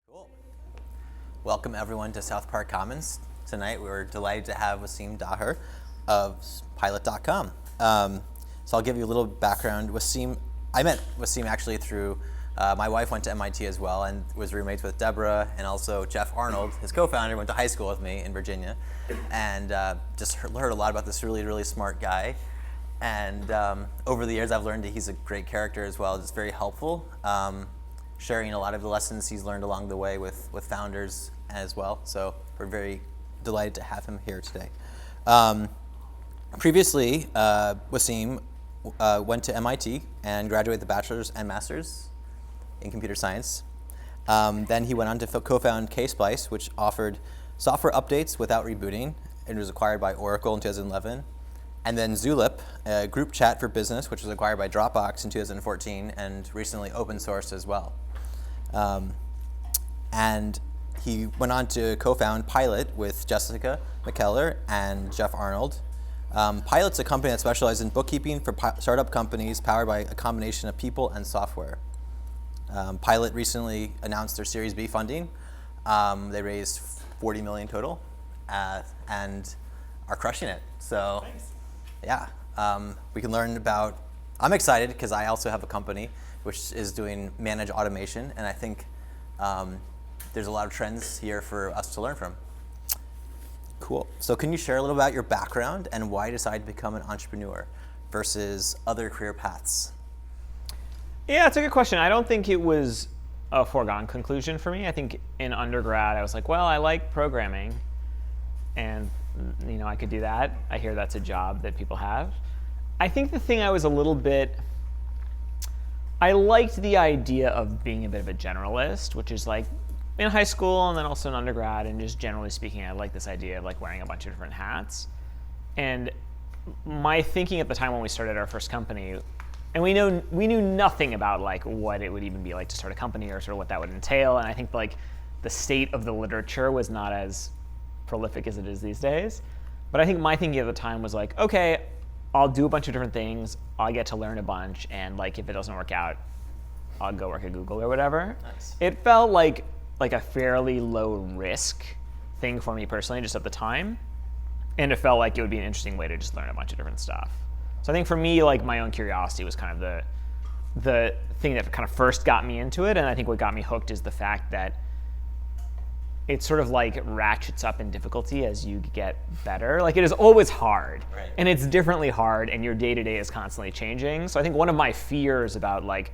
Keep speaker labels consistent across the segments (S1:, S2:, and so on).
S1: Cool. Welcome everyone to South Park Commons. Tonight we're delighted to have Waseem Daher of Pilotcom. So I'll give you a little background. I met Waseem actually through, my wife went to MIT as well and was roommates with Deborah, and also Jeff Arnold, his co-founder, went to high school with me in Virginia, and just heard a lot about this really, really smart guy. And over the years I've learned that he's a great character as well, just very helpful. Sharing a lot of the lessons he's learned along the way with founders as well. So we're very delighted to have him here today. Previously, Waseem went to MIT and graduated the bachelor's and master's in computer science. Then he went on to co-found Ksplice, which offered software updates without rebooting. It was acquired by Oracle in 2011. And then Zulip, a group chat for business, which was acquired by Dropbox in 2014 and recently open sourced as well. And he went on to co-found Pilot with Jessica McKellar and Jeff Arnold. Pilot's a company that specializes in bookkeeping for startup companies powered by a combination of people and software. Pilot recently announced their Series B funding. They raised $40 million total and are crushing it. So,
S2: Thanks.
S1: Yeah, we can learn about. I'm excited because I also have a company which is doing managed automation, and I think there's a lot of trends here for us to learn from. Cool. So can you share a little about your background and why you decided to become an entrepreneur versus other career paths?
S2: Yeah, it's a good question. I don't think it was a foregone conclusion for me. I think in undergrad, I was like, well, I like programming, and I could do that. I hear that's a job that people have. I think the thing I was a little bit, I liked the idea of being a bit of a generalist, which is like in high school and then also in undergrad, and just generally speaking, I like this idea of like wearing a bunch of different hats. And my thinking at the time when we started our first company, and we knew nothing about like what it would even be like to start a company or sort of what that would entail. And I think like the state of the literature was not as prolific as it is these days. But I think my thinking at the time was like, okay, I'll do a bunch of different things. I'll get to learn a bunch, and like if it doesn't work out, I'll go work at Google or whatever.
S1: Nice.
S2: It felt like a fairly low risk thing for me personally, just at the time, and it felt like it would be an interesting way to just learn a bunch of different stuff. So I think for me, like my own curiosity was kind of the thing that kind of first got me into it, and I think what got me hooked is the fact that it sort of like ratchets up in difficulty as you get better. Like it is always hard,
S1: Right.
S2: And it's differently hard, and your day-to-day is constantly changing. So I think one of my fears about like,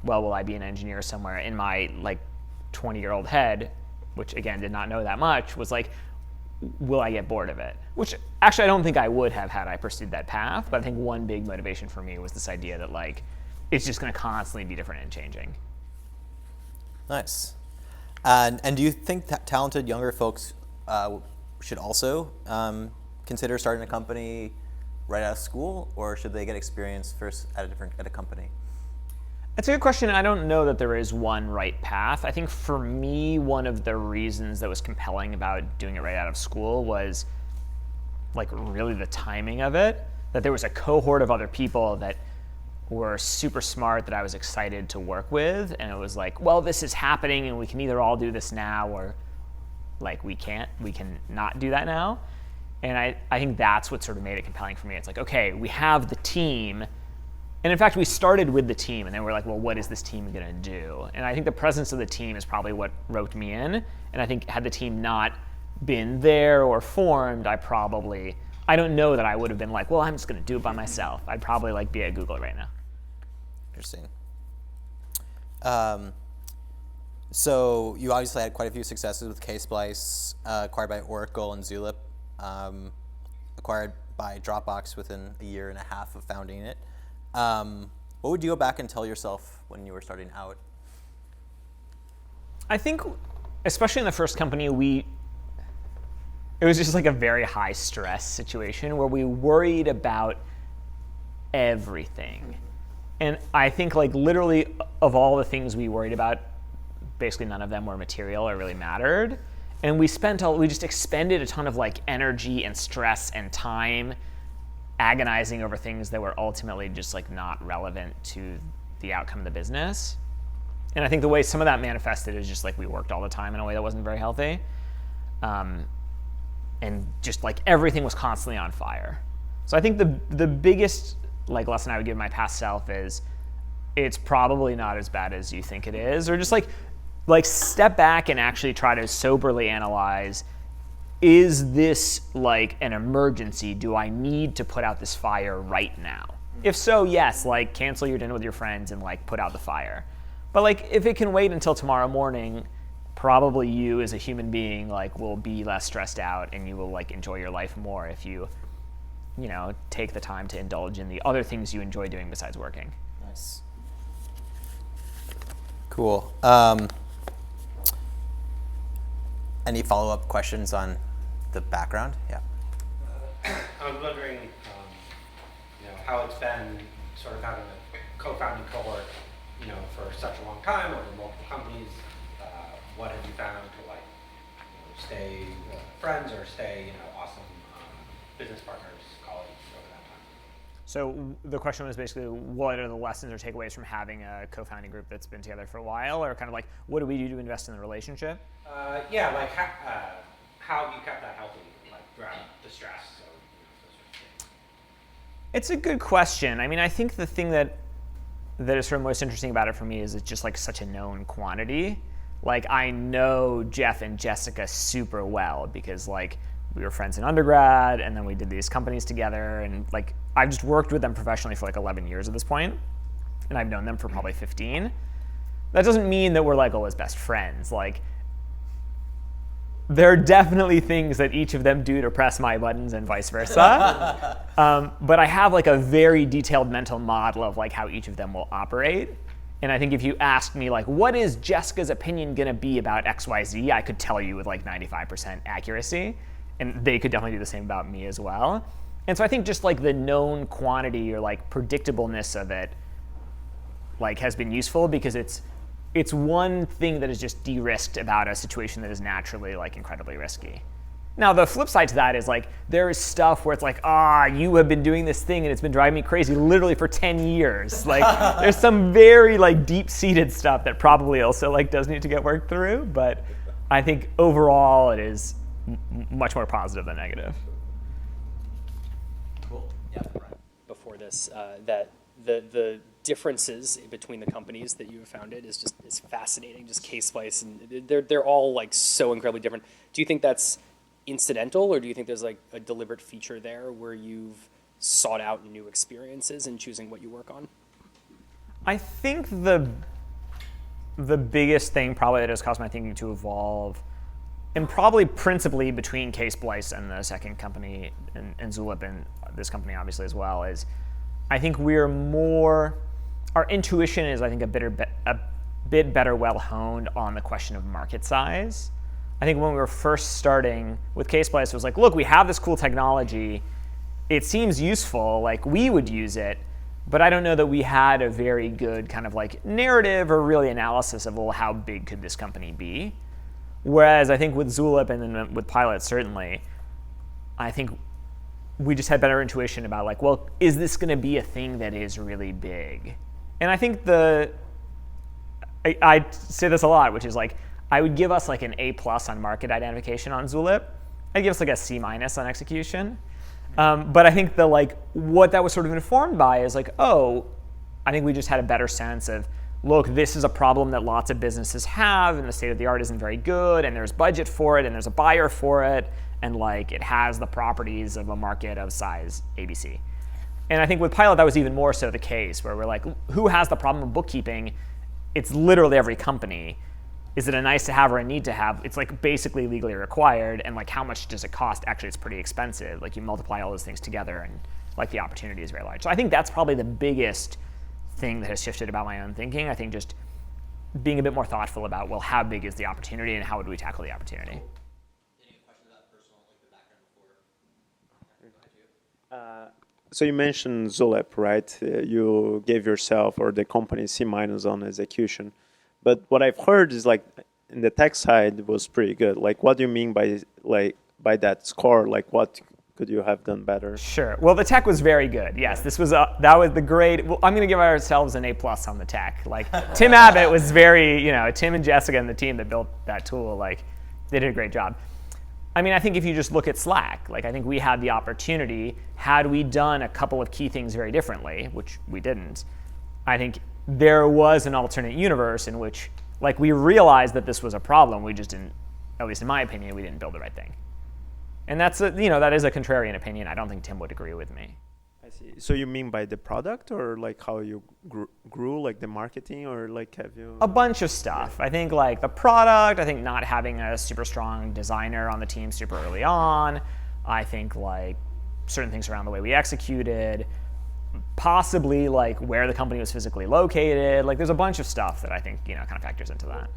S2: well, will I be an engineer somewhere in my like 20-year-old head, which again did not know that much, was like, will I get bored of it? Which actually I don't think I would have had I pursued that path, but I think one big motivation for me was this idea that like, it's just gonna constantly be different and changing.
S1: Nice. And do you think that talented younger folks should also consider starting a company right out of school, or should they get experience first at a company?
S2: That's a good question. I don't know that there is one right path. I think for me, one of the reasons that was compelling about doing it right out of school was like really the timing of it, that there was a cohort of other people that were super smart that I was excited to work with, and it was like, well, this is happening and we can either all do this now or like we can not do that now. And I think that's what sort of made it compelling for me. It's like, okay, we have the team, and in fact we started with the team and then we're like, well, what is this team gonna do? And I think the presence of the team is probably what roped me in, and I think had the team not been there or formed, I don't know that I would have been like, well, I'm just gonna do it by myself. I'd probably like be at Google right now.
S1: Interesting. So you obviously had quite a few successes with Ksplice, acquired by Oracle, and Zulip, acquired by Dropbox within a year and a half of founding it. What would you go back and tell yourself when you were starting out?
S2: I think, especially in the first company, it was just like a very high stress situation where we worried about everything. And I think like literally of all the things we worried about, basically none of them were material or really mattered. And we just expended a ton of like energy and stress and time agonizing over things that were ultimately just like not relevant to the outcome of the business. And I think the way some of that manifested is just like we worked all the time in a way that wasn't very healthy. And just like everything was constantly on fire. So I think the biggest like lesson I would give my past self is it's probably not as bad as you think it is, or just like step back and actually try to soberly analyze, is this like an emergency? Do I need to put out this fire right now? If so, yes, like cancel your dinner with your friends and like put out the fire. But like if it can wait until tomorrow morning, probably you as a human being like will be less stressed out and you will like enjoy your life more if you take the time to indulge in the other things you enjoy doing besides working.
S1: Nice. Cool. Any follow-up questions on the background? Yeah.
S3: I was wondering, how it's been sort of having a co-founding cohort, for such a long time over multiple companies. What have you found to like, stay friends or stay, awesome business partners, colleagues over that time?
S2: So the question was basically, what are the lessons or takeaways from having a co-founding group that's been together for a while, or kind of like, what do we do to invest in the relationship?
S3: Yeah, like how have you kept that healthy, like throughout the stress? So, those sorts of things.
S2: It's a good question. I mean, I think the thing that is sort of most interesting about it for me is it's just like such a known quantity. Like I know Jeff and Jessica super well because like we were friends in undergrad and then we did these companies together, and like I've just worked with them professionally for like 11 years at this point, and I've known them for probably 15. That doesn't mean that we're like always best friends. Like there are definitely things that each of them do to press my buttons and vice versa. But I have like a very detailed mental model of like how each of them will operate. And I think if you asked me like, what is Jessica's opinion gonna be about XYZ, I could tell you with like 95% accuracy. And they could definitely do the same about me as well. And so I think just like the known quantity or like predictableness of it like has been useful because it's one thing that is just de-risked about a situation that is naturally like incredibly risky. Now the flip side to that is like there is stuff where it's like, you have been doing this thing and it's been driving me crazy literally for 10 years. Like there's some very like deep-seated stuff that probably also like does need to get worked through, but I think overall it is much more positive than negative.
S1: Cool. Yeah.
S4: Before this, that the differences between the companies that you have founded is fascinating, just case wise, and they're all like so incredibly different. Do you think that's incidental, or do you think there's like a deliberate feature there where you've sought out new experiences in choosing what you work on?
S2: I think the biggest thing probably that has caused my thinking to evolve, and probably principally between Case Blice and the second company, and Zulip and this company obviously as well, is I think our intuition is I think a bit better well honed on the question of market size. I think when we were first starting with Case Blice, it was like, look, we have this cool technology. It seems useful, like we would use it, but I don't know that we had a very good kind of like narrative or really analysis of, well, how big could this company be? Whereas I think with Zulip and then with Pilot, certainly, I think we just had better intuition about like, well, is this going to be a thing that is really big? And I think I say this a lot, which is like, I would give us like an A+ on market identification on Zulip. I'd give us like a C- on execution. But I think what that was sort of informed by is like, I think we just had a better sense of, look, this is a problem that lots of businesses have, and the state of the art isn't very good, and there's budget for it, and there's a buyer for it, and like it has the properties of a market of size ABC. And I think with Pilot, that was even more so the case, where we're like, who has the problem of bookkeeping? It's literally every company. Is it a nice to have or a need to have? It's like basically legally required, and like how much does it cost? Actually, it's pretty expensive. Like you multiply all those things together, and like the opportunity is very large. So I think that's probably the biggest thing that has shifted about my own thinking. I think just being a bit more thoughtful about, well, how big is the opportunity and how would we tackle the opportunity?
S1: Any questions about personal, like the background before?
S5: So you mentioned Zulip, right? You gave yourself or the company C- on execution. But what I've heard is like in the tech side was pretty good. Like what do you mean by that score? Like what could you have done better?
S2: Sure. Well, the tech was very good. Yes, this was that was the grade. Well, I'm going to give ourselves an A+ on the tech. Like Tim Abbott was very, Tim and Jessica and the team that built that tool, like they did a great job. I mean, I think if you just look at Slack, like I think we had the opportunity, had we done a couple of key things very differently, which we didn't, I think there was an alternate universe in which, like, we realized that this was a problem. We just didn't, at least in my opinion, we didn't build the right thing. And that is a contrarian opinion. I don't think Tim would agree with me.
S5: I see. So you mean by the product, or like how you grew, like the marketing, or like have you?
S2: A bunch of stuff. I think like the product, I think not having a super strong designer on the team super early on. I think like certain things around the way we executed, possibly like where the company was physically located. Like there's a bunch of stuff that I think, kind of factors into that.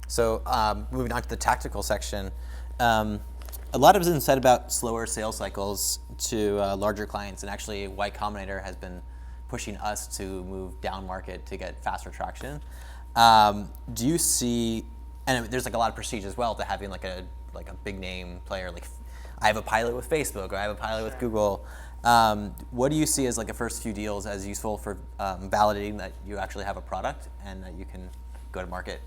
S1: So moving on to the tactical section, a lot has been said about slower sales cycles to larger clients, and actually Y Combinator has been pushing us to move down market to get faster traction. Do you see, and there's like a lot of prestige as well to having like a big name player, like I have a pilot with Facebook or I have a pilot with Google. What do you see as like the first few deals as useful for validating that you actually have a product and that you can go to market?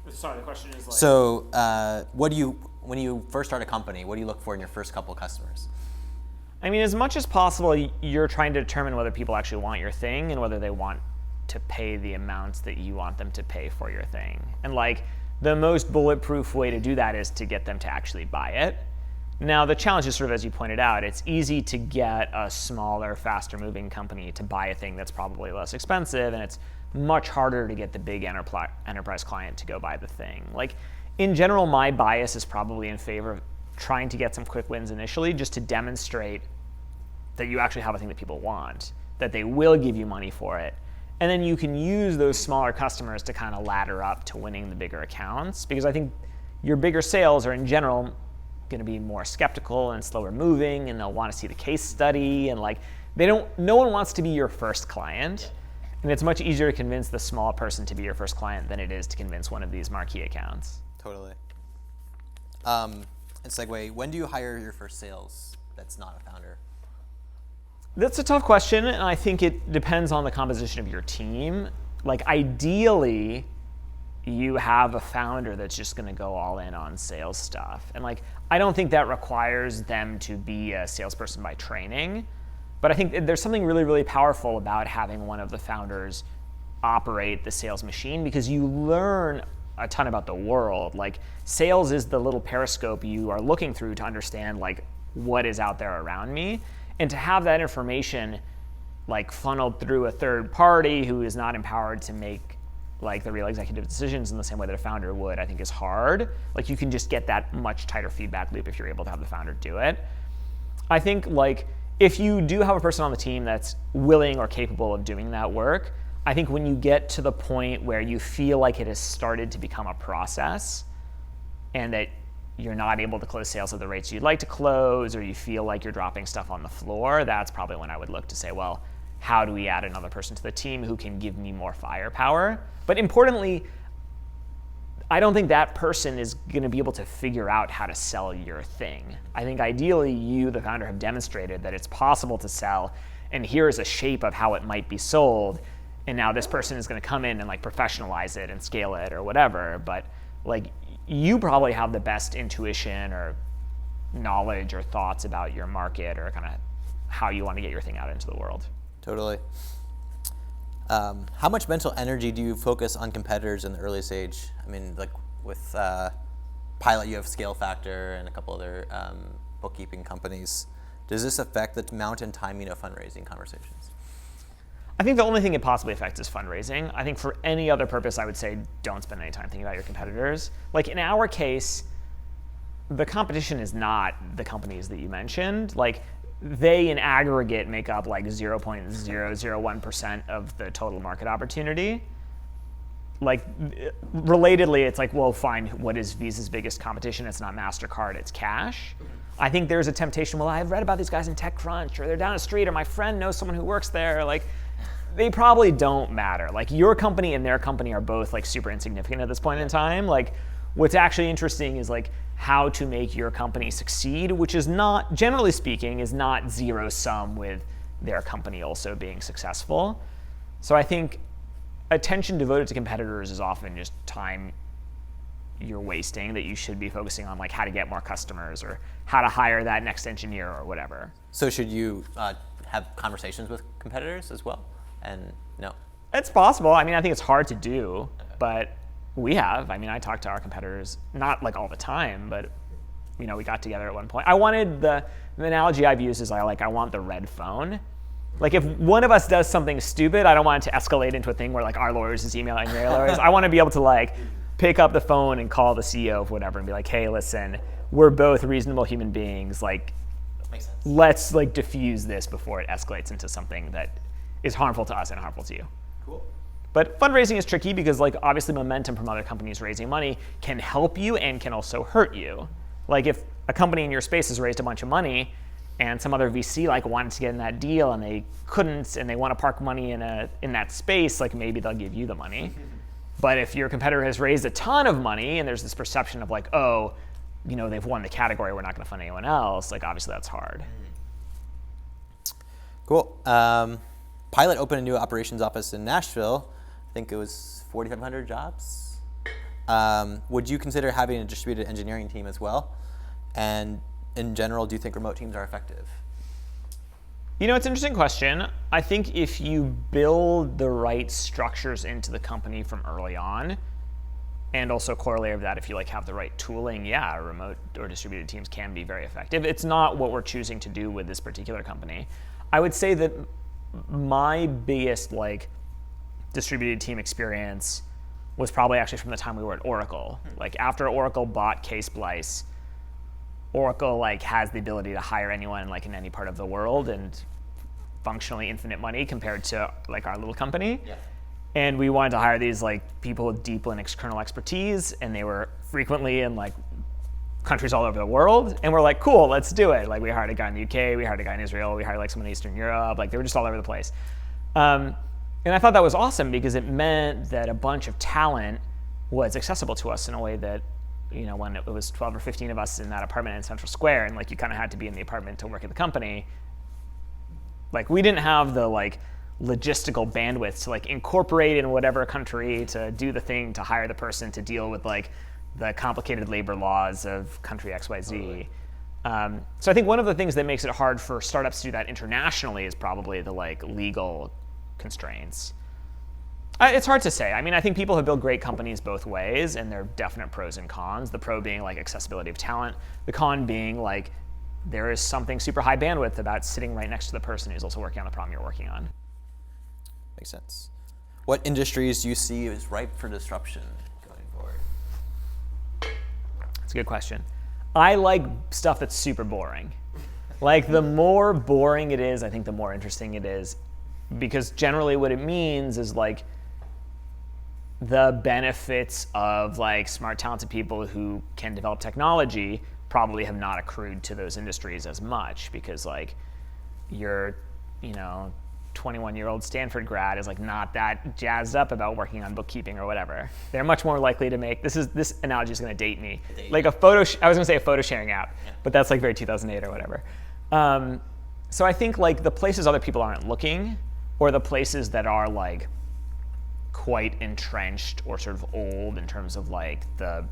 S2: Sorry, the question is like.
S1: So when you first start a company, what do you look for in your first couple of customers?
S2: I mean, as much as possible, you're trying to determine whether people actually want your thing and whether they want to pay the amounts that you want them to pay for your thing. And like the most bulletproof way to do that is to get them to actually buy it. Now, the challenge is sort of, as you pointed out, it's easy to get a smaller, faster moving company to buy a thing that's probably less expensive, and it's much harder to get the big enterprise client to go buy the thing. Like, in general, my bias is probably in favor of trying to get some quick wins initially just to demonstrate that you actually have a thing that people want, that they will give you money for it. And then you can use those smaller customers to kind of ladder up to winning the bigger accounts, because I think your bigger sales are in general going to be more skeptical and slower moving, and they'll want to see the case study, and like no one wants to be your first client. And it's much easier to convince the small person to be your first client than it is to convince one of these marquee accounts.
S1: Totally. And segue, when do you hire your first sales that's not a founder?
S2: That's a tough question, and I think it depends on the composition of your team. Like ideally, you have a founder that's just going to go all in on sales stuff. And like, I don't think that requires them to be a salesperson by training, but I think there's something really, really powerful about having one of the founders operate the sales machine, because you learn a ton about the world. Like sales is the little periscope you are looking through to understand like what is out there around me. And to have that information like funneled through a third party who is not empowered to make like the real executive decisions in the same way that a founder would, I think is hard. Like you can just get that much tighter feedback loop if you're able to have the founder do it. I think like if you do have a person on the team that's willing or capable of doing that work, I think when you get to the point where you feel like it has started to become a process and that you're not able to close sales at the rates you'd like to close, or you feel like you're dropping stuff on the floor, that's probably when I would look to say, well, how do we add another person to the team who can give me more firepower? But importantly, I don't think that person is going to be able to figure out how to sell your thing. I think ideally you, the founder, have demonstrated that it's possible to sell, and here's a shape of how it might be sold, and now this person is going to come in and like professionalize it and scale it or whatever. But like you probably have the best intuition or knowledge or thoughts about your market or kind of how you want to get your thing out into the world.
S1: Totally. How much mental energy do you focus on competitors in the early stage? I mean, like with Pilot, you have Scale Factor and a couple other bookkeeping companies. Does this affect the amount and timing of fundraising conversations?
S2: I think the only thing it possibly affects is fundraising. I think for any other purpose, I would say don't spend any time thinking about your competitors. Like in our case, the competition is not the companies that you mentioned. Like they in aggregate make up like 0.001% of the total market opportunity. Like relatedly, it's like, well, fine, what is Visa's biggest competition? It's not MasterCard, it's cash. I think there's a temptation, well, I've read about these guys in TechCrunch, or they're down the street, or my friend knows someone who works there. Like, they probably don't matter. Like your company and their company are both like super insignificant at this point in time. Like what's actually interesting is like how to make your company succeed, which is not, generally speaking, is not zero sum with their company also being successful. So I think attention devoted to competitors is often just time you're wasting that you should be focusing on, like how to get more customers or how to hire that next engineer or whatever.
S1: So should you have conversations with competitors as well? And no.
S2: It's possible. I mean, I think it's hard to do, but we have. I mean, I talk to our competitors, not like all the time, but we got together at one point. I wanted the analogy I've used is I want the red phone. Like if one of us does something stupid, I don't want it to escalate into a thing where like our lawyers is emailing your lawyers. I want to be able to like pick up the phone and call the CEO of whatever and be like, hey, listen, we're both reasonable human beings. Like,
S1: Makes sense.
S2: let's like diffuse this before it escalates into something that is harmful to us and harmful to you.
S1: Cool.
S2: But fundraising is tricky because like obviously momentum from other companies raising money can help you and can also hurt you. Like if a company in your space has raised a bunch of money and some other VC like wanted to get in that deal and they couldn't and they want to park money in that space, like maybe they'll give you the money. But if your competitor has raised a ton of money and there's this perception of like, oh, they've won the category, we're not going to fund anyone else, like obviously that's hard.
S1: Cool. Pilot opened a new operations office in Nashville. I think it was 4,500 jobs. Would you consider having a distributed engineering team as well? And in general, do you think remote teams are effective?
S2: It's an interesting question. I think if you build the right structures into the company from early on, and also corollary of that, if you like have the right tooling, yeah, remote or distributed teams can be very effective. It's not what we're choosing to do with this particular company. I would say that my biggest like distributed team experience was probably actually from the time we were at Oracle. Like after Oracle bought Ksplice, Oracle like has the ability to hire anyone like in any part of the world and functionally infinite money compared to like our little company.
S1: Yeah.
S2: And we wanted to hire these like people with deep Linux kernel expertise, and they were frequently in like countries all over the world. And we're like, cool, let's do it. Like we hired a guy in the UK, we hired a guy in Israel, we hired like someone in Eastern Europe. Like they were just all over the place. And I thought that was awesome because it meant that a bunch of talent was accessible to us in a way that, when it was 12 or 15 of us in that apartment in Central Square, and like you kind of had to be in the apartment to work at the company, like we didn't have the like logistical bandwidth to like incorporate in whatever country to do the thing, to hire the person, to deal with like the complicated labor laws of country XYZ. So I think one of the things that makes it hard for startups to do that internationally is probably the like legal constraints. It's hard to say. I mean, I think people have built great companies both ways, and there are definite pros and cons. The pro being like accessibility of talent. The con being like there is something super high bandwidth about sitting right next to the person who's also working on the problem you're working on.
S1: Makes sense. What industries do you see as ripe for disruption going forward?
S2: That's a good question. I like stuff that's super boring. Like the more boring it is, I think the more interesting it is, because generally what it means is like the benefits of like smart, talented people who can develop technology probably have not accrued to those industries as much, because like your 21-year-old Stanford grad is like not that jazzed up about working on bookkeeping or whatever. They're much more likely to make, this analogy is going to date me, like I was going to say a photo sharing app, but that's like very 2008 or whatever. So I think like the places other people aren't looking, or the places that are like quite entrenched or sort of old in terms of like the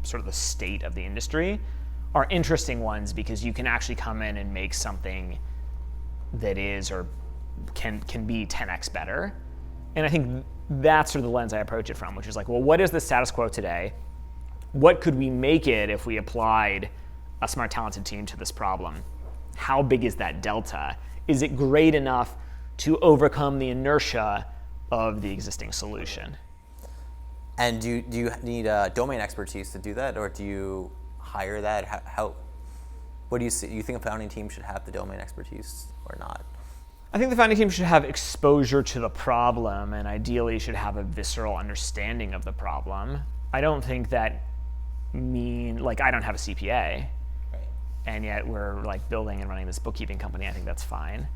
S2: sort of the state of the industry, are interesting ones because you can actually come in and make something that is or can be 10x better. And I think that's sort of the lens I approach it from, which is like, well, what is the status quo today? What could we make it if we applied a smart, talented team to this problem? How big is that delta? Is it great enough to overcome the inertia of the existing solution?
S1: And do you need domain expertise to do that, or do you hire that? What do you see? You think a founding team should have the domain expertise or not?
S2: I think the founding team should have exposure to the problem, and ideally should have a visceral understanding of the problem. I don't think that like I don't have a CPA,
S1: Right.
S2: and yet we're like building and running this bookkeeping company. I think that's fine.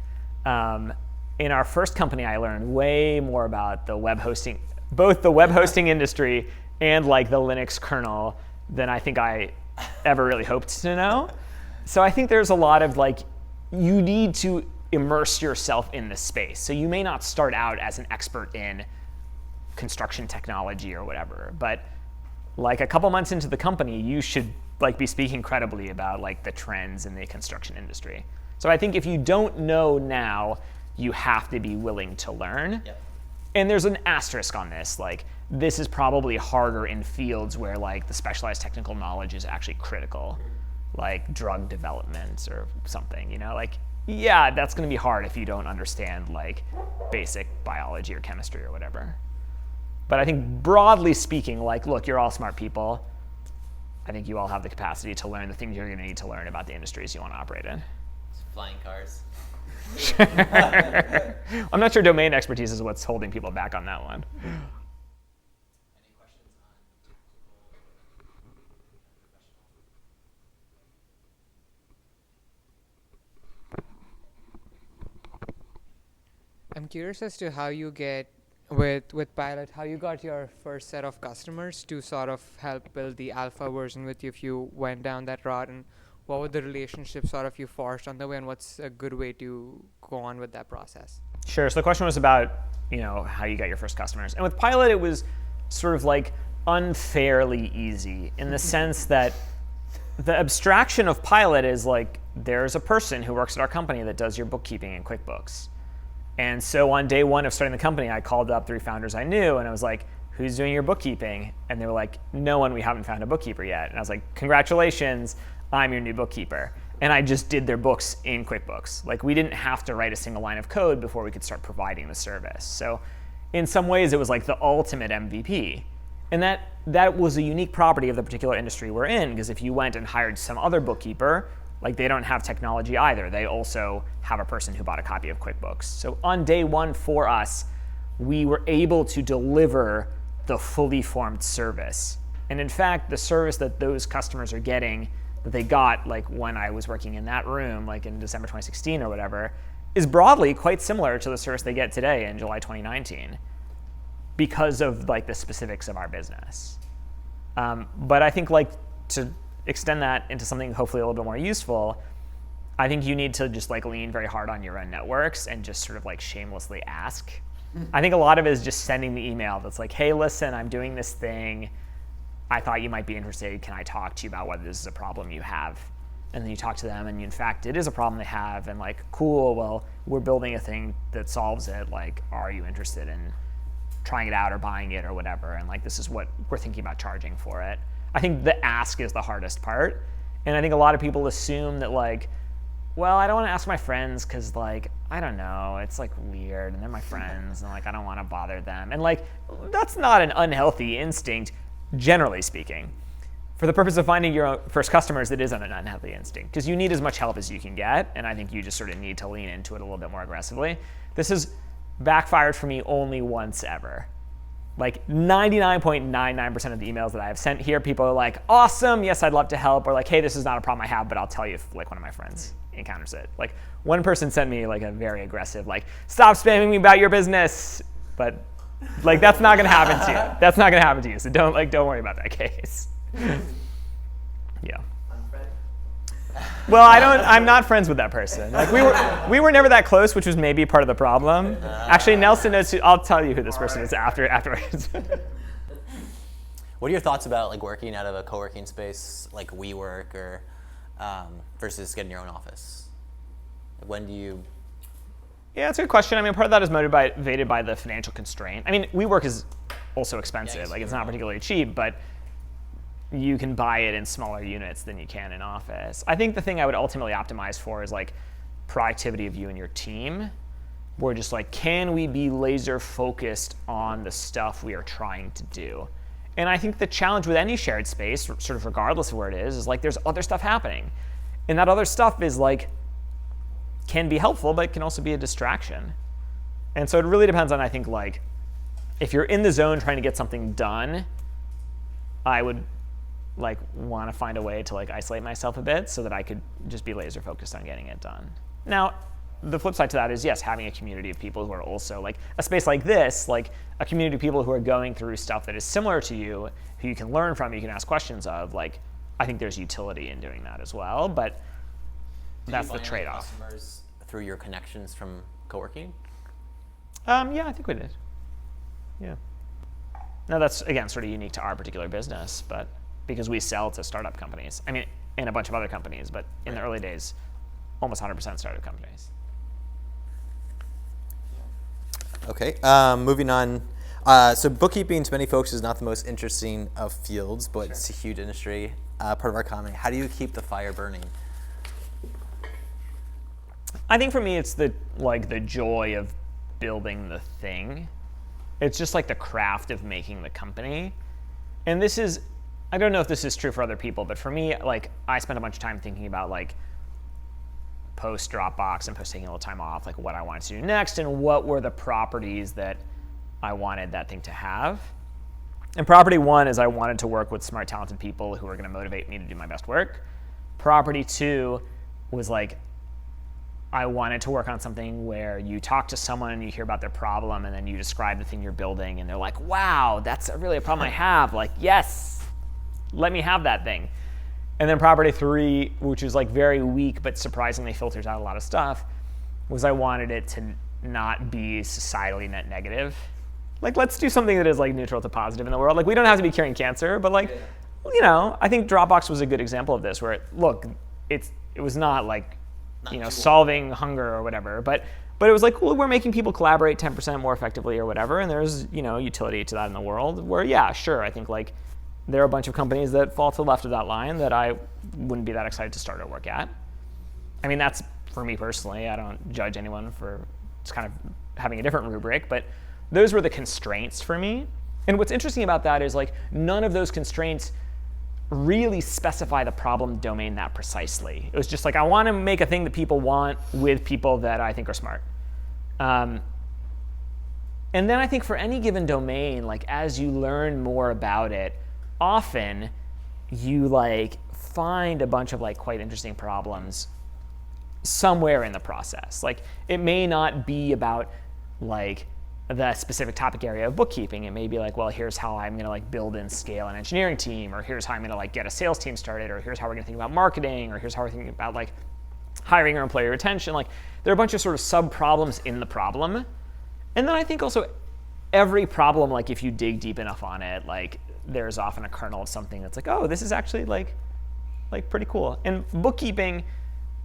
S2: In our first company, I learned way more about the web hosting, both the web hosting industry and like the Linux kernel than I think I ever really hoped to know. So I think there's a lot of like, you need to immerse yourself in the space. So you may not start out as an expert in construction technology or whatever, but like a couple months into the company, you should like be speaking credibly about like the trends in the construction industry. So I think if you don't know now, you have to be willing to learn.
S1: Yep.
S2: And there's an asterisk on this, like this is probably harder in fields where like the specialized technical knowledge is actually critical, like drug development or something, you know, like, yeah, that's gonna be hard if you don't understand like basic biology or chemistry or whatever. But I think broadly speaking, like, look, you're all smart people. I think you all have the capacity to learn the things you're gonna need to learn about the industries you wanna operate in.
S1: Flying cars.
S2: I'm not sure domain expertise is what's holding people back on that one.
S1: Any questions on
S6: I'm curious as to how you get with Pilot, how you got your first set of customers to sort of help build the alpha version with you if you went down that route, and what were the relationships sort of you forged on the way, and what's a good way to go on with that process?
S2: Sure. So the question was about, you know, how you got your first customers. And with Pilot, it was sort of like unfairly easy in the sense that the abstraction of Pilot is like, there's a person who works at our company that does your bookkeeping in QuickBooks. And so on day one of starting the company, I called up 3 founders I knew, and I was like, who's doing your bookkeeping? And they were like, no one, we haven't found a bookkeeper yet. And I was like, congratulations, I'm your new bookkeeper. And I just did their books in QuickBooks. Like, we didn't have to write a single line of code before we could start providing the service. So in some ways, it was like the ultimate MVP. And that was a unique property of the particular industry we're in, because if you went and hired some other bookkeeper, like, they don't have technology either. They also have a person who bought a copy of QuickBooks. So on day one for us, we were able to deliver the fully formed service. And in fact, the service that those customers are getting, that they got like when I was working in that room, like in December 2016 or whatever, is broadly quite similar to the service they get today in July 2019 because of like the specifics of our business. But I think like to extend that into something hopefully a little bit more useful, I think you need to just like lean very hard on your own networks and just sort of like shamelessly ask. I think a lot of it is just sending the email that's like, hey, listen, I'm doing this thing. I thought you might be interested. Can I talk to you about whether this is a problem you have? And then you talk to them, and in fact, it is a problem they have. And like, cool, well, we're building a thing that solves it. Like, are you interested in trying it out or buying it or whatever? And like, this is what we're thinking about charging for it. I think the ask is the hardest part. And I think a lot of people assume that like, well, I don't want to ask my friends because like, I don't know, it's like weird and they're my friends and like, I don't want to bother them. And like, that's not an unhealthy instinct, generally speaking. For the purpose of finding your first customers, it isn't an unhealthy instinct because you need as much help as you can get. And I think you just sort of need to lean into it a little bit more aggressively. This has backfired for me only once ever. Like 99.99% of the emails that I have sent here, people are like, awesome, yes, I'd love to help. Or like, hey, this is not a problem I have, but I'll tell you if like one of my friends encounters it. Like one person sent me like a very aggressive, like, stop spamming me about your business. But like, that's not gonna happen to you. That's not gonna happen to you. So don't worry about that case. Yeah. Well, I'm not friends with that person. Like we were never that close, which was maybe part of the problem. Actually, Nelson knows I'll tell you who this person is afterwards.
S1: What are your thoughts about like working out of a co-working space like WeWork or versus getting your own office? When do you?
S2: Yeah, that's a good question. I mean, part of that is motivated by the financial constraint. I mean, WeWork is also expensive.
S1: Yeah,
S2: like it's not particularly cheap, but you can buy it in smaller units than you can in office. I think the thing I would ultimately optimize for is like productivity of you and your team. We're just like, can we be laser focused on the stuff we are trying to do? And I think the challenge with any shared space, sort of regardless of where it is like there's other stuff happening. And that other stuff is like, can be helpful, but it can also be a distraction. And so it really depends on, I think, like, if you're in the zone trying to get something done, I would like want to find a way to like isolate myself a bit so that I could just be laser focused on getting it done. Now, the flip side to that is, yes, having a community of people who are also like a space like this, like a community of people who are going through stuff that is similar to you, who you can learn from, you can ask questions of. Like, I think there's utility in doing that as well, but that's the trade-off.
S1: Customers through your connections from coworking?
S2: Yeah, I think we did. Yeah. Now that's, again, sort of unique to our particular business, but because we sell to startup companies. I mean, and a bunch of other companies, but in the early days, almost 100% startup companies.
S1: Okay, moving on. So bookkeeping to many folks is not the most interesting of fields, but it's a huge industry, part of our economy. How do you keep the fire burning?
S2: I think for me, it's the joy of building the thing. It's just like the craft of making the company. And this is, I don't know if this is true for other people, but for me, like, I spent a bunch of time thinking about like post Dropbox and post taking a little time off, like what I wanted to do next and what were the properties that I wanted that thing to have. And property one is I wanted to work with smart, talented people who are going to motivate me to do my best work. Property two was like, I wanted to work on something where you talk to someone and you hear about their problem and then you describe the thing you're building and they're like, wow, that's really a problem I have. Like, yes, let me have that thing. And then property three, which is like very weak but surprisingly filters out a lot of stuff, was I wanted it to not be societally net negative. Like, let's do something that is like neutral to positive in the world. Like, we don't have to be curing cancer, but like, you know, I think Dropbox was a good example of this where, it was not like, solving hunger or whatever, but it was like, well, we're making people collaborate 10% more effectively or whatever, and there's, utility to that in the world where, yeah, sure, I think like there are a bunch of companies that fall to the left of that line that I wouldn't be that excited to start or work at. I mean, that's for me personally. I don't judge anyone for just kind of having a different rubric, but those were the constraints for me. And what's interesting about that is like none of those constraints really specify the problem domain that precisely. It was just like, I want to make a thing that people want with people that I think are smart. And then I think for any given domain, like as you learn more about it, often you like find a bunch of like quite interesting problems somewhere in the process. Like it may not be about like the specific topic area of bookkeeping. It may be like, well, here's how I'm going to like build and scale an engineering team, or here's how I'm going to like get a sales team started, or here's how we're going to think about marketing, or here's how we're thinking about like hiring or employee retention. Like there are a bunch of sort of sub problems in the problem. And then I think also every problem, like if you dig deep enough on it, like there's often a kernel of something that's like, oh, this is actually like pretty cool. And bookkeeping,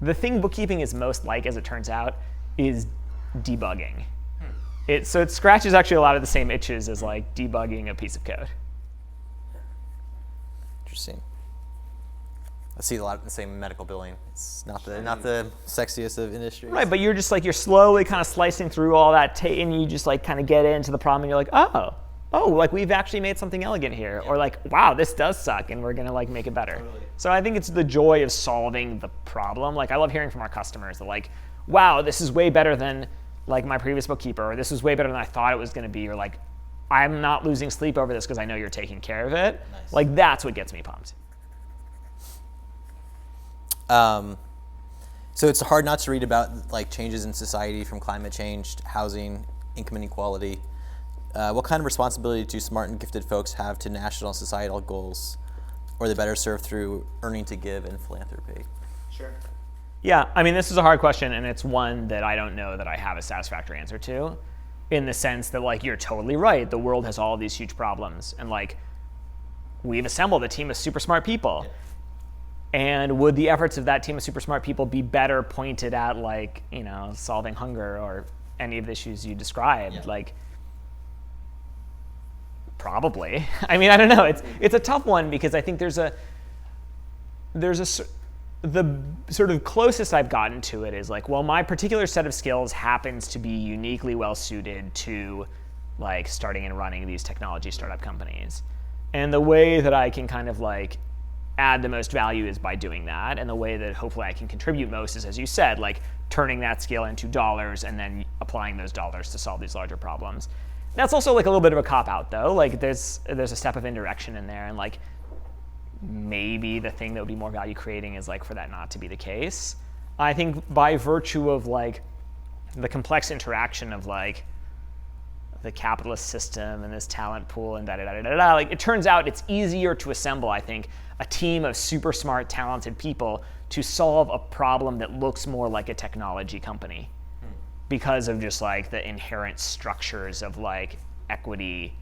S2: the thing bookkeeping is most like, as it turns out, is debugging. So it scratches actually a lot of the same itches as like debugging a piece of code.
S1: Interesting. I see a lot of the same medical billing. It's not the sexiest of industries.
S2: Right, but you're just like, you're slowly kind of slicing through all that and you just like kind of get into the problem and you're like, oh, like we've actually made something elegant here. Yeah. Or like, wow, this does suck and we're gonna like make it better. Totally. So I think it's the joy of solving the problem. Like I love hearing from our customers that like, wow, this is way better than like my previous bookkeeper, or this is way better than I thought it was going to be, or like, I'm not losing sleep over this because I know you're taking care of it. Nice. Like that's what gets me pumped.
S1: So it's hard not to read about like changes in society from climate change, housing, income inequality. What kind of responsibility do smart and gifted folks have to national societal goals, or are they better served through earning to give and philanthropy?
S2: Sure. Yeah, I mean, this is a hard question, and it's one that I don't know that I have a satisfactory answer to, in the sense that, like, you're totally right. The world has all of these huge problems, and, like, we've assembled a team of super smart people. Yeah. And would the efforts of that team of super smart people be better pointed at, like, solving hunger or any of the issues you described? Yeah. Like, probably. I mean, I don't know. It's a tough one because I think the sort of closest I've gotten to it is like, well, my particular set of skills happens to be uniquely well suited to like starting and running these technology startup companies. And the way that I can kind of like add the most value is by doing that. And the way that hopefully I can contribute most is, as you said, like turning that skill into dollars and then applying those dollars to solve these larger problems. That's also like a little bit of a cop-out though. Like there's a step of indirection in there, and like maybe the thing that would be more value creating is like for that not to be the case. I think by virtue of like the complex interaction of like the capitalist system and this talent pool and da-da-da-da-da. Like, it turns out it's easier to assemble, I think, a team of super smart, talented people to solve a problem that looks more like a technology company because of just like the inherent structures of like equity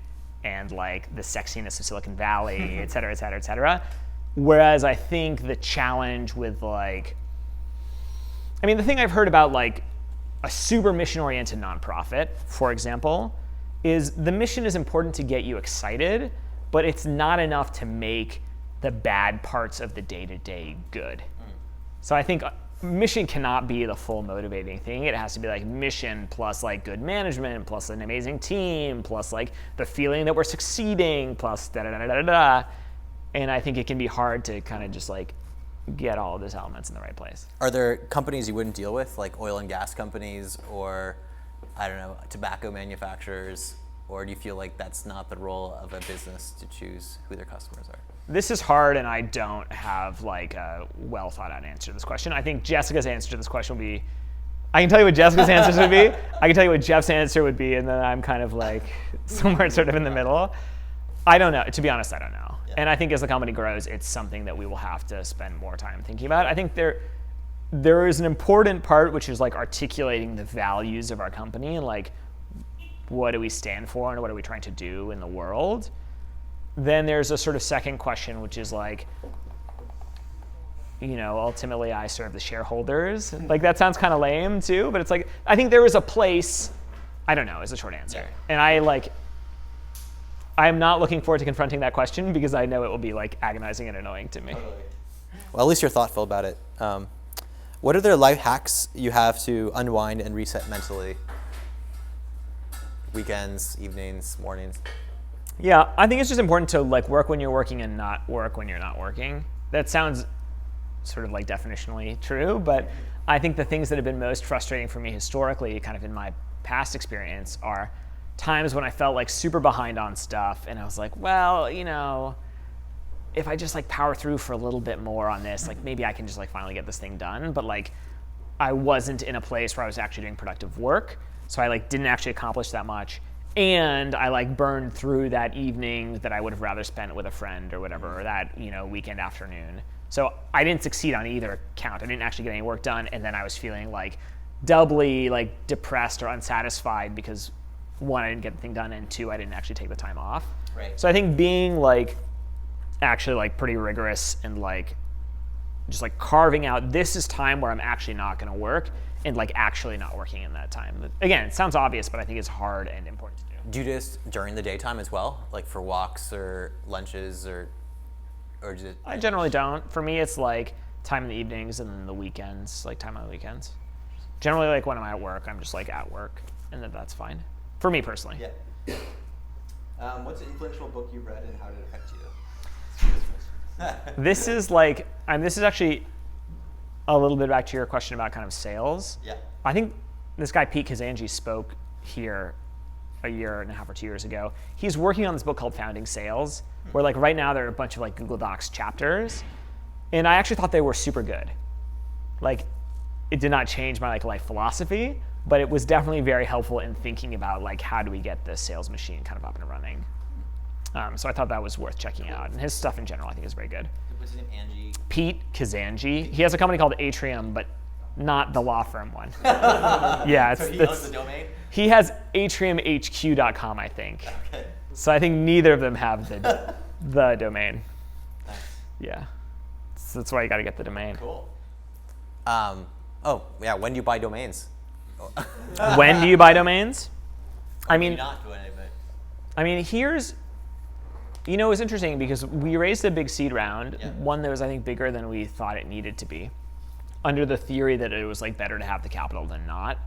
S2: and like the sexiness of Silicon Valley, et cetera, et cetera, et cetera. Whereas I think the challenge with like, I mean, the thing I've heard about like a super mission-oriented nonprofit, for example, is the mission is important to get you excited, but it's not enough to make the bad parts of the day-to-day good. So I think mission cannot be the full motivating thing. It has to be like mission plus like good management plus an amazing team plus like the feeling that we're succeeding plus da-da-da-da-da-da. And I think it can be hard to kind of just like get all of those elements in the right place.
S1: Are there companies you wouldn't deal with, like oil and gas companies or, I don't know, tobacco manufacturers? Or do you feel like that's not the role of a business to choose who their customers are?
S2: This is hard, and I don't have like a well thought out answer to this question. I think Jessica's answer to this question would be, I can tell you what Jessica's answers would be, I can tell you what Jeff's answer would be, and then I'm kind of like somewhere sort of in the middle. I don't know. To be honest, I don't know. Yeah. And I think as the company grows, it's something that we will have to spend more time thinking about. I think there is an important part, which is like articulating the values of our company and like what do we stand for and what are we trying to do in the world. Then there's a sort of second question, which is like, you know, ultimately I serve the shareholders. Like that sounds kind of lame too, but it's like, I think there is a place, I don't know, is the short answer. And I'm not looking forward to confronting that question because I know it will be like agonizing and annoying to me.
S1: Totally. Well, at least you're thoughtful about it. What are the life hacks you have to unwind and reset mentally? Weekends, evenings, mornings?
S2: Yeah, I think it's just important to like work when you're working and not work when you're not working. That sounds sort of like definitionally true, but I think the things that have been most frustrating for me historically, kind of in my past experience, are times when I felt like super behind on stuff and I was like, well, you know, if I just like power through for a little bit more on this, like maybe I can just like finally get this thing done. But like I wasn't in a place where I was actually doing productive work. So I like didn't actually accomplish that much. And I like burned through that evening that I would have rather spent with a friend or whatever, or that, you know, weekend afternoon. So I didn't succeed on either count. I didn't actually get any work done. And then I was feeling like doubly like depressed or unsatisfied because one, I didn't get the thing done, and two, I didn't actually take the time off.
S1: Right.
S2: So I think being like actually like pretty rigorous and like just like carving out this is time where I'm actually not going to work and like actually not working in that time. Again, it sounds obvious, but I think it's hard and important to do.
S1: Do you do this during the daytime as well, like for walks or lunches or just?
S2: I generally don't. For me, it's like time in the evenings and then the weekends, like time on the weekends. Generally, like when I'm at work, I'm just like at work, and then that's fine. For me personally.
S1: Yeah. What's an influential book you've read and how did it affect you?
S2: This is like, this is actually a little bit back to your question about kind of sales.
S1: Yeah.
S2: I think this guy, Pete Kazanji, spoke here a year and a half or 2 years ago. He's working on this book called Founding Sales, where like right now there are a bunch of like Google Docs chapters. And I actually thought they were super good. Like it did not change my like life philosophy, but it was definitely very helpful in thinking about like how do we get this sales machine kind of up and running. So I thought that was worth checking out. And his stuff in general I think is very good.
S1: What's his name? Angie?
S2: Pete Kazanji. He has a company called Atrium, but not the law firm one. Yeah,
S1: So he owns the domain?
S2: He has atriumhq.com, I think.
S1: Okay.
S2: So I think neither of them have the domain.
S1: Nice.
S2: Yeah. So that's why you got to get the domain.
S1: Cool. Oh, yeah, when do you buy domains?
S2: When do you buy domains? I mean,
S1: not doing it, but
S2: I mean, here's, you know, it's interesting because we raised a big seed round,
S1: Yeah.
S2: one that was, I think, bigger than we thought it needed to be, under the theory that it was like better to have the capital than not.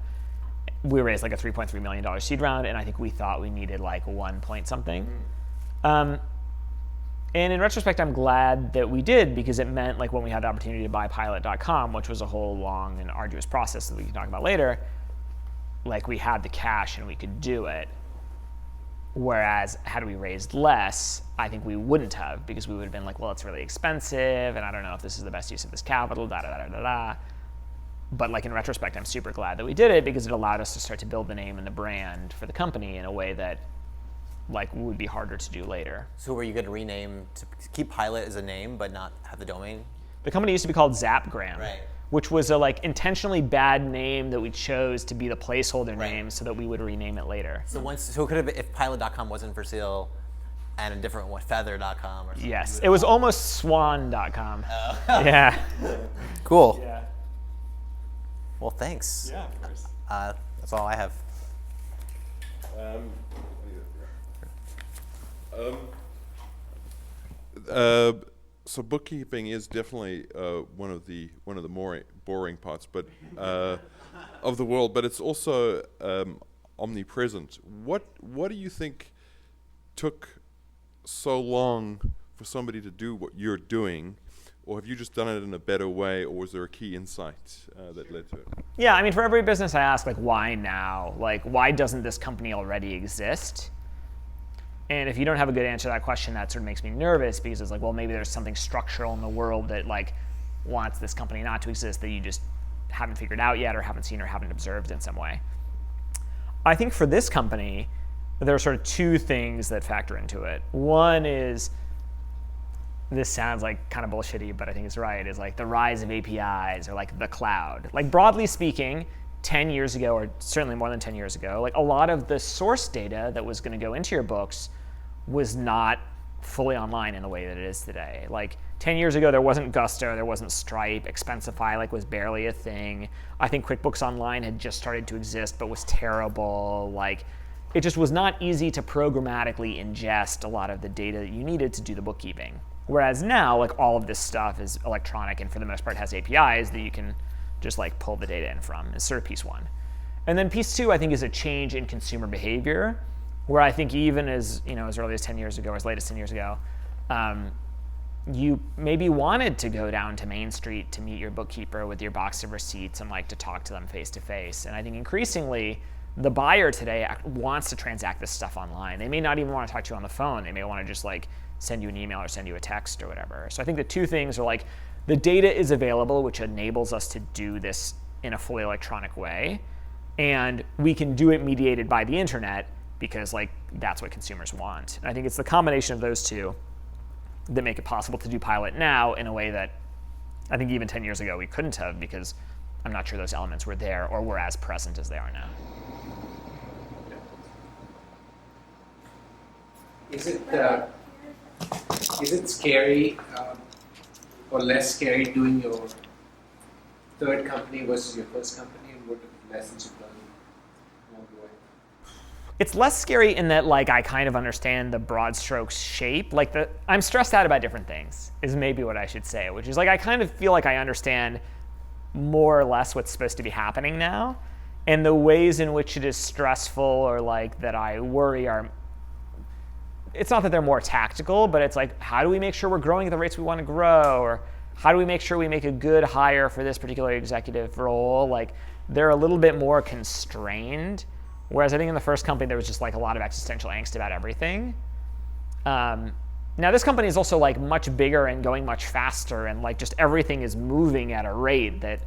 S2: We raised like a $3.3 million seed round, and I think we thought we needed like 1 point something. And in retrospect, I'm glad that we did because it meant like when we had the opportunity to buy Pilot.com, which was a whole long and arduous process that we can talk about later, like we had the cash and we could do it. Whereas had we raised less, I think we wouldn't have because we would have been like, well, it's really expensive and I don't know if this is the best use of this capital, da da da da da. But like in retrospect, I'm super glad that we did it because it allowed us to start to build the name and the brand for the company in a way that like would be harder to do later.
S1: So were you going to rename to keep Pilot as a name but not have the domain?
S2: The company used to be called Zapgram,
S1: Right.
S2: which was a like intentionally bad name that we chose to be the placeholder
S1: Right.
S2: name so that we would rename it later.
S1: So it could have been, if Pilot.com wasn't for sale and a different one, Feather.com or something.
S2: Yes, it was almost Swan.com. Yeah.
S1: Cool.
S2: Yeah.
S1: Well, thanks.
S7: Yeah, of course.
S1: That's all I have.
S7: So bookkeeping is definitely one of the more boring parts, but of the world. But it's also omnipresent. What do you think took so long for somebody to do what you're doing, or have you just done it in a better way, or was there a key insight that led to it?
S2: Yeah, I mean, for every business I ask, like, why now? Like, why doesn't this company already exist? And if you don't have a good answer to that question, that sort of makes me nervous because it's like, well, maybe there's something structural in the world that like wants this company not to exist that you just haven't figured out yet or haven't seen or haven't observed in some way. I think for this company, there are sort of two things that factor into it. One is, this sounds like kind of bullshitty, but I think it's right, is like the rise of APIs or like the cloud. Like broadly speaking, 10 years ago, or certainly more than 10 years ago, like a lot of the source data that was going to go into your books was not fully online in the way that it is today. Like 10 years ago, there wasn't Gusto, there wasn't Stripe, Expensify like was barely a thing. I think QuickBooks Online had just started to exist, but was terrible. Like it just was not easy to programmatically ingest a lot of the data that you needed to do the bookkeeping. Whereas now, like all of this stuff is electronic and for the most part has APIs that you can just like pull the data in from. Is sort of piece one. And then piece two, I think, is a change in consumer behavior, where I think even as early as 10 years ago, or as late as 10 years ago, you maybe wanted to go down to Main Street to meet your bookkeeper with your box of receipts and like to talk to them face to face. And I think increasingly, the buyer today wants to transact this stuff online. They may not even want to talk to you on the phone. They may want to just like send you an email or send you a text or whatever. So I think the two things are like, the data is available, which enables us to do this in a fully electronic way. And we can do it mediated by the internet because like that's what consumers want. And I think it's the combination of those two that make it possible to do Pilot now in a way that I think even 10 years ago we couldn't have, because I'm not sure those elements were there or were as present as they are now.
S8: Is it scary or less scary doing your third company versus your first company, and what lessons you've learned along the way?
S2: It's less scary in that like I kind of understand the broad strokes shape. Like I'm stressed out about different things is maybe what I should say, which is like I kind of feel like I understand more or less what's supposed to be happening now, and the ways in which it is stressful or like that I worry are, it's not that they're more tactical, but it's like, how do we make sure we're growing at the rates we want to grow? Or how do we make sure we make a good hire for this particular executive role? Like they're a little bit more constrained. Whereas I think in the first company, there was just like a lot of existential angst about everything. Now this company is also like much bigger and going much faster, and like just everything is moving at a rate that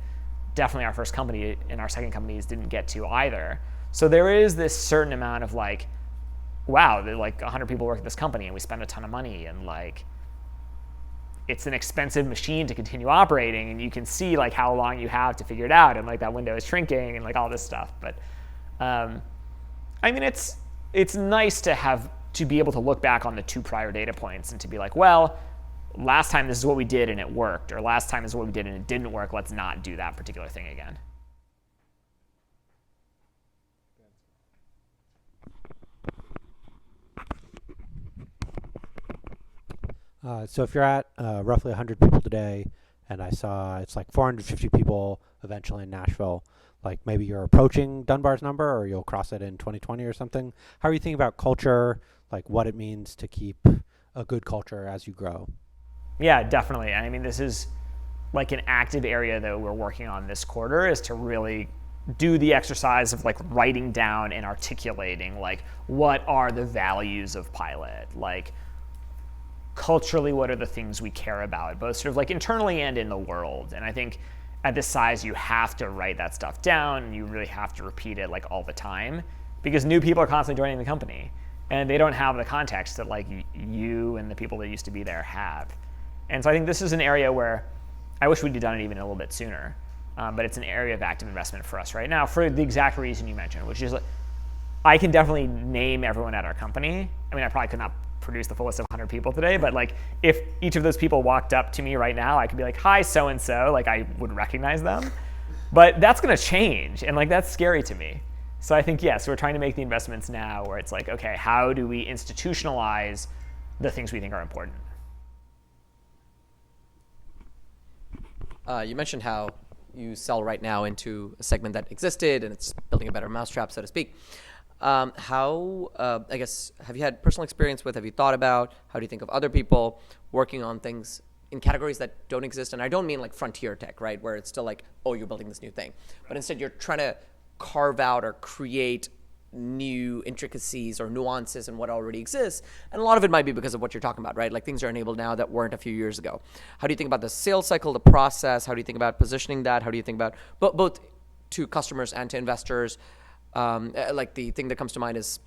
S2: definitely our first company and our second companies didn't get to either. So there is this certain amount of like, wow, like 100 people work at this company and we spend a ton of money, and like it's an expensive machine to continue operating, and you can see like how long you have to figure it out, and like that window is shrinking and like all this stuff. But I mean, it's nice to be able to look back on the two prior data points and to be like, well, last time this is what we did and it worked, or last time this is what we did and it didn't work. Let's not do that particular thing again.
S9: So if you're at roughly 100 people today, and I saw it's like 450 people eventually in Nashville, like maybe you're approaching Dunbar's number, or you'll cross it in 2020 or something. How are you thinking about culture, like what it means to keep a good culture as you grow?
S2: Yeah, definitely. I mean, this is like an active area that we're working on this quarter, is to really do the exercise of like writing down and articulating like what are the values of Pilot, like culturally what are the things we care about, both sort of like internally and in the world. And I think at this size, you have to write that stuff down, and you really have to repeat it like all the time, because new people are constantly joining the company, and they don't have the context that like you and the people that used to be there have. And so I think this is an area where I wish we'd done it even a little bit sooner, but it's an area of active investment for us right now for the exact reason you mentioned, which is I can definitely name everyone at our company. I mean, I probably could not produce the full list of 100 people today, but like if each of those people walked up to me right now, I could be like, hi, so-and-so, like I would recognize them. But that's gonna change, and like that's scary to me. So I think, yes, we're trying to make the investments now where it's like, okay, how do we institutionalize the things we think are important?
S10: You mentioned how you sell right now into a segment that existed, and it's building a better mousetrap, so to speak. I guess, have you had personal experience with, have you thought about, how do you think of other people working on things in categories that don't exist? And I don't mean like frontier tech, right, where it's still like, oh, you're building this new thing. But instead you're trying to carve out or create new intricacies or nuances in what already exists. And a lot of it might be because of what you're talking about, right? Like things are enabled now that weren't a few years ago. How do you think about the sales cycle, the process? How do you think about positioning that? How do you think about both to customers and to investors? Like the thing that comes to mind is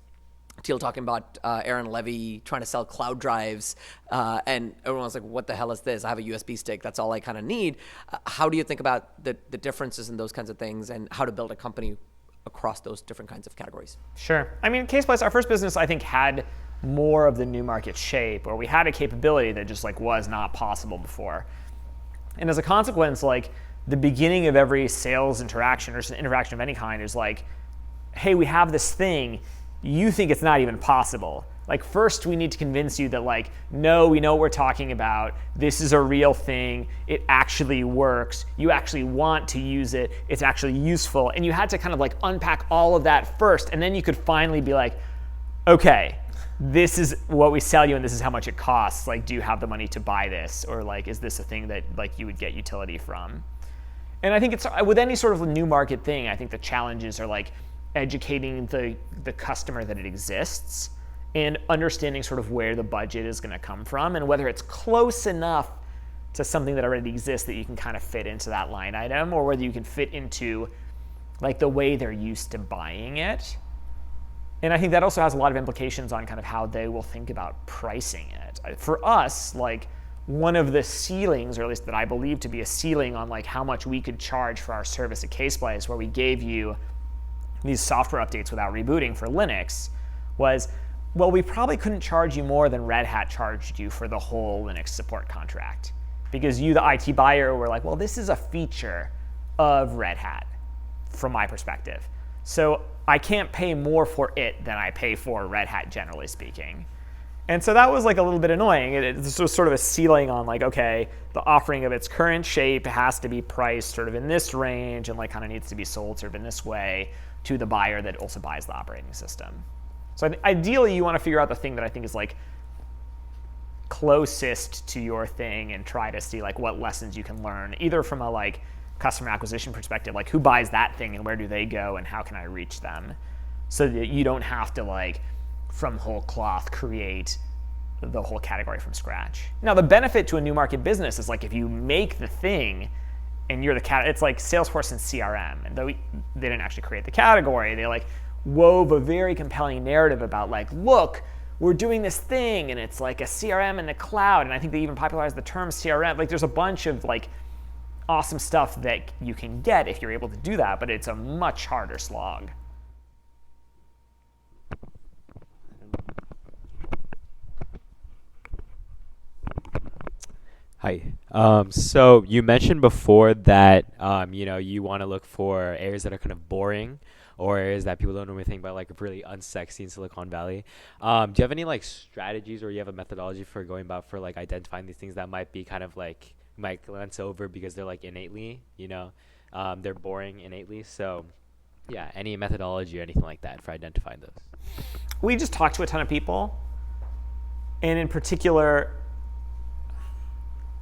S10: Teal talking about Aaron Levy trying to sell cloud drives, and everyone's like, what the hell is this? I have a USB stick. That's all I kind of need. How do you think about the differences in those kinds of things and how to build a company across those different kinds of categories?
S2: Sure. I mean, CasePlace, our first business, I think, had more of the new market shape, or we had a capability that just like was not possible before. And as a consequence, like the beginning of every sales interaction or just an interaction of any kind is like, hey, we have this thing, you think it's not even possible. Like first we need to convince you that like, no, we know what we're talking about. This is a real thing. It actually works. You actually want to use it. It's actually useful. And you had to kind of like unpack all of that first. And then you could finally be like, okay, this is what we sell you and this is how much it costs. Like, do you have the money to buy this? Or like, is this a thing that like you would get utility from? And I think it's with any sort of new market thing, I think the challenges are like educating the customer that it exists and understanding sort of where the budget is going to come from and whether it's close enough to something that already exists that you can kind of fit into that line item, or whether you can fit into like the way they're used to buying it. And I think that also has a lot of implications on kind of how they will think about pricing it. For us, like one of the ceilings, or at least that I believe to be a ceiling on like how much we could charge for our service at CasePlace, where we gave you these software updates without rebooting for Linux, was, well, we probably couldn't charge you more than Red Hat charged you for the whole Linux support contract. Because you, the IT buyer, were like, well, this is a feature of Red Hat from my perspective. So I can't pay more for it than I pay for Red Hat, generally speaking. And so that was like a little bit annoying. It was sort of a ceiling on like, okay, the offering of its current shape has to be priced sort of in this range and like kind of needs to be sold sort of in this way to the buyer that also buys the operating system. So ideally, you want to figure out the thing that I think is like closest to your thing and try to see like what lessons you can learn, either from a like customer acquisition perspective, like who buys that thing and where do they go and how can I reach them, so that you don't have to like from whole cloth create the whole category from scratch. Now, the benefit to a new market business is like if you make the thing and you're the it's like Salesforce and CRM. And though they didn't actually create the category, they like wove a very compelling narrative about like, look, we're doing this thing and it's like a CRM in the cloud. And I think they even popularized the term CRM. Like there's a bunch of like awesome stuff that you can get if you're able to do that, but it's a much harder slog.
S11: Hi. So you mentioned before that you want to look for areas that are kind of boring, or areas that people don't normally think about, like really unsexy in Silicon Valley. Do you have any like strategies, or you have a methodology for going about for like identifying these things that might be kind of like might glance over because they're like innately, they're boring innately. So yeah, any methodology or anything like that for identifying those?
S2: We just talked to a ton of people, and in particular,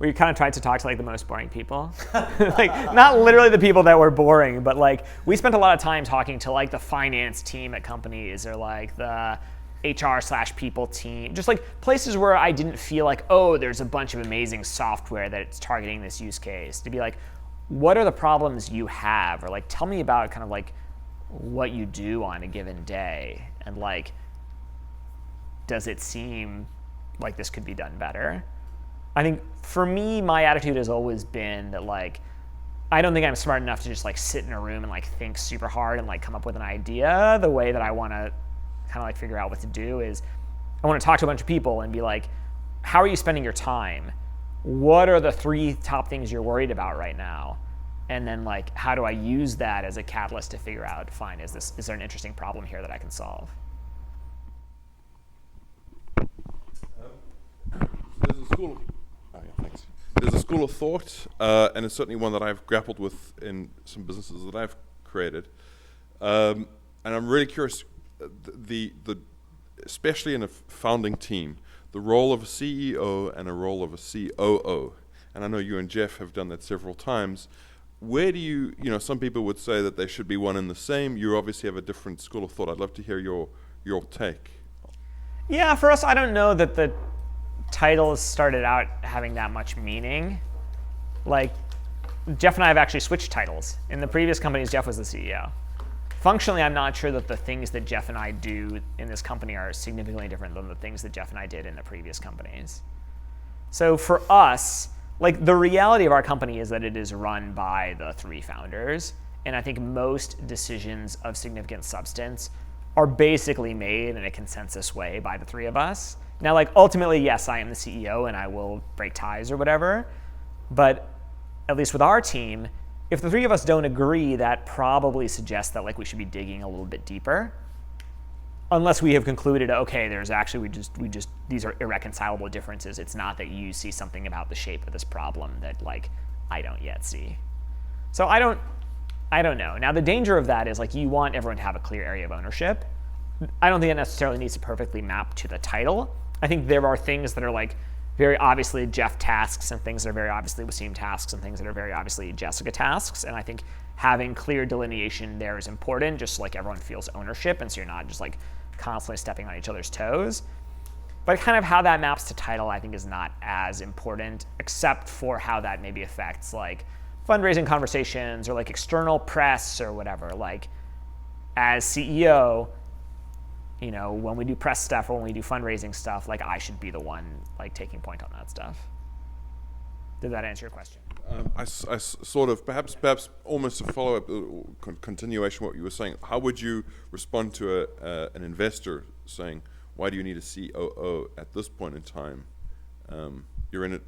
S2: we kind of tried to talk to like the most boring people. Like not literally the people that were boring, but like we spent a lot of time talking to like the finance team at companies, or like the HR/people team, just like places where I didn't feel like, oh, there's a bunch of amazing software that it's targeting this use case. To be like, what are the problems you have? Or like, tell me about kind of like what you do on a given day. And like, does it seem like this could be done better? I think for me, my attitude has always been that like, I don't think I'm smart enough to just like sit in a room and like think super hard and like come up with an idea. The way that I want to kind of like figure out what to do is I want to talk to a bunch of people and be like, how are you spending your time? What are the 3 top things you're worried about right now? And then like, how do I use that as a catalyst to figure out, fine, is there an interesting problem here that I can solve?
S7: There's a school. Oh, yeah, thanks. There's a school of thought, and it's certainly one that I've grappled with in some businesses that I've created. And I'm really curious, especially in a founding team, the role of a CEO and a role of a COO. And I know you and Jeff have done that several times. Where do you some people would say that they should be one and the same. You obviously have a different school of thought. I'd love to hear your take.
S2: Yeah, for us, I don't know that the titles started out having that much meaning. Like, Jeff and I have actually switched titles. In the previous companies, Jeff was the CEO. Functionally, I'm not sure that the things that Jeff and I do in this company are significantly different than the things that Jeff and I did in the previous companies. So for us, like the reality of our company is that it is run by the 3 founders. And I think most decisions of significant substance are basically made in a consensus way by the 3 of us. Now, like ultimately, yes, I am the CEO and I will break ties or whatever. But at least with our team, if the 3 of us don't agree, that probably suggests that like we should be digging a little bit deeper. Unless we have concluded, okay, there's actually, these are irreconcilable differences. It's not that you see something about the shape of this problem that like I don't yet see. So I don't know. Now the danger of that is like you want everyone to have a clear area of ownership. I don't think it necessarily needs to perfectly map to the title. I think there are things that are like very obviously Jeff tasks and things that are very obviously Waseem tasks and things that are very obviously Jessica tasks. And I think having clear delineation there is important, just so like everyone feels ownership and so you're not just like constantly stepping on each other's toes. But kind of how that maps to title I think is not as important, except for how that maybe affects like fundraising conversations or like external press or whatever. Like as CEO, you know, when we do press stuff or when we do fundraising stuff, like I should be the one like taking point on that stuff. Did that answer your question?
S7: I sort of, perhaps almost a follow-up, continuation of what you were saying. How would you respond to an investor saying, why do you need a COO at this point in time? You're in it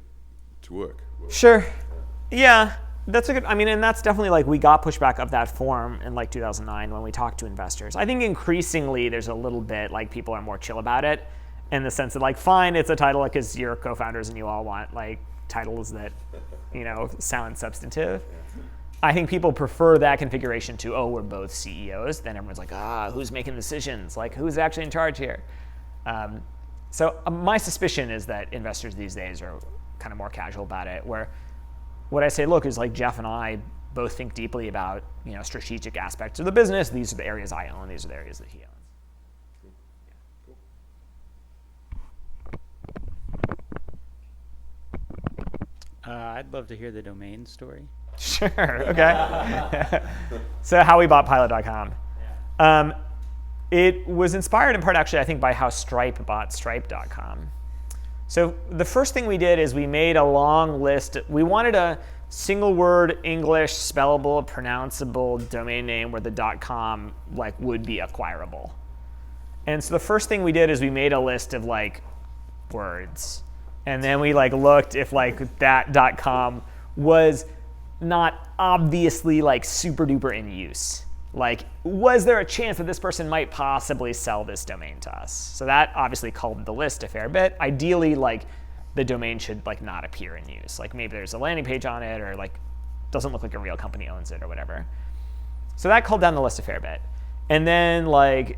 S7: to work.
S2: Sure. Yeah, that's a good, I mean, and that's definitely like we got pushback of that form in like 2009 when we talked to investors. I think increasingly there's a little bit like people are more chill about it in the sense that like, fine, it's a title because you're co-founders and you all want like titles that, you know, sound substantive. I think people prefer that configuration to, oh, we're both CEOs. Then everyone's like, who's making decisions? Like, who's actually in charge here? So my suspicion is that investors these days are kind of more casual about it, where what I say, look, is like Jeff and I both think deeply about, you know, strategic aspects of the business. These are the areas I own. These are the areas that he owns.
S12: I'd love to hear the domain story.
S2: Sure, okay. So how we bought Pilot.com. It was inspired in part actually, I think, by how Stripe bought Stripe.com. So the first thing we did is we made a long list. We wanted a single word English, spellable, pronounceable domain name where the .com like would be acquirable. And so the first thing we did is we made a list of like words. And then we like looked if like that .com was not obviously like super duper in use. Like, was there a chance that this person might possibly sell this domain to us? So that obviously culled the list a fair bit. Ideally, like the domain should like not appear in use. Like maybe there's a landing page on it or like doesn't look like a real company owns it or whatever. So that culled down the list a fair bit. And then like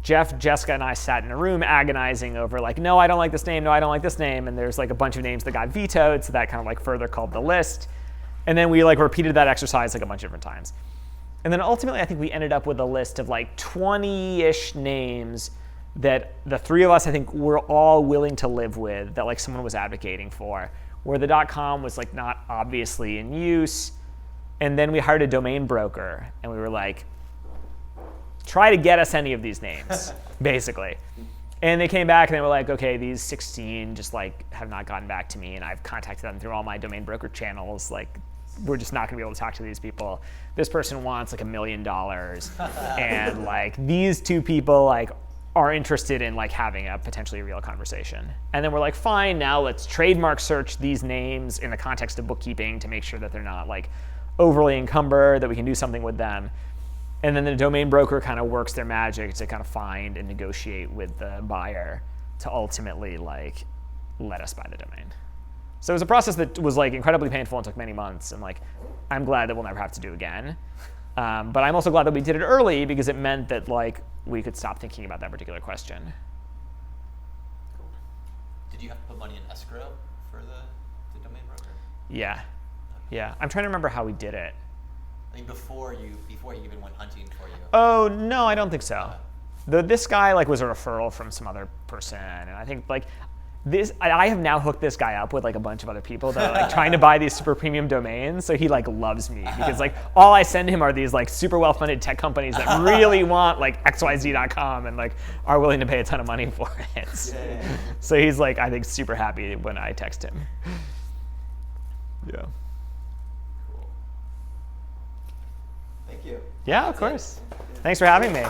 S2: Jeff, Jessica, and I sat in a room agonizing over like, no, I don't like this name, no, I don't like this name. And there's like a bunch of names that got vetoed, so that kind of like further culled the list. And then we like repeated that exercise like a bunch of different times. And then ultimately, I think we ended up with a list of like 20-ish names that the 3 of us, I think, were all willing to live with, that like someone was advocating for, where the .com was like not obviously in use, And then we hired a domain broker, and we were like, try to get us any of these names, basically. And they came back and they were like, okay, these 16 just like have not gotten back to me, and I've contacted them through all my domain broker channels. Like, we're just not gonna be able to talk to these people. This person wants like $1 million, and like these two people like are interested in like having a potentially real conversation. And then we're like, fine, now let's trademark search these names in the context of bookkeeping to make sure that they're not like overly encumbered, that we can do something with them. And then the domain broker kind of works their magic to kind of find and negotiate with the buyer to ultimately like let us buy the domain. So it was a process that was like incredibly painful and took many months. And like, I'm glad that we'll never have to do again. But I'm also glad that we did it early because it meant that like we could stop thinking about that particular question.
S1: Cool. Did you have to put money in escrow for the domain broker?
S2: Yeah. Yeah. I'm trying to remember how we did it.
S1: I mean, before he even went hunting for you.
S2: Oh, no, I don't think so. This guy like was a referral from some other person, and I think like I have now hooked this guy up with like a bunch of other people that are like trying to buy these super premium domains. So he like loves me because like all I send him are these like super well-funded tech companies that really want like xyz.com and like are willing to pay a ton of money for it. Yeah. So he's like, I think, super happy when I text him. Yeah.
S1: Cool. Thank you.
S2: Yeah, of course. Thanks for having me.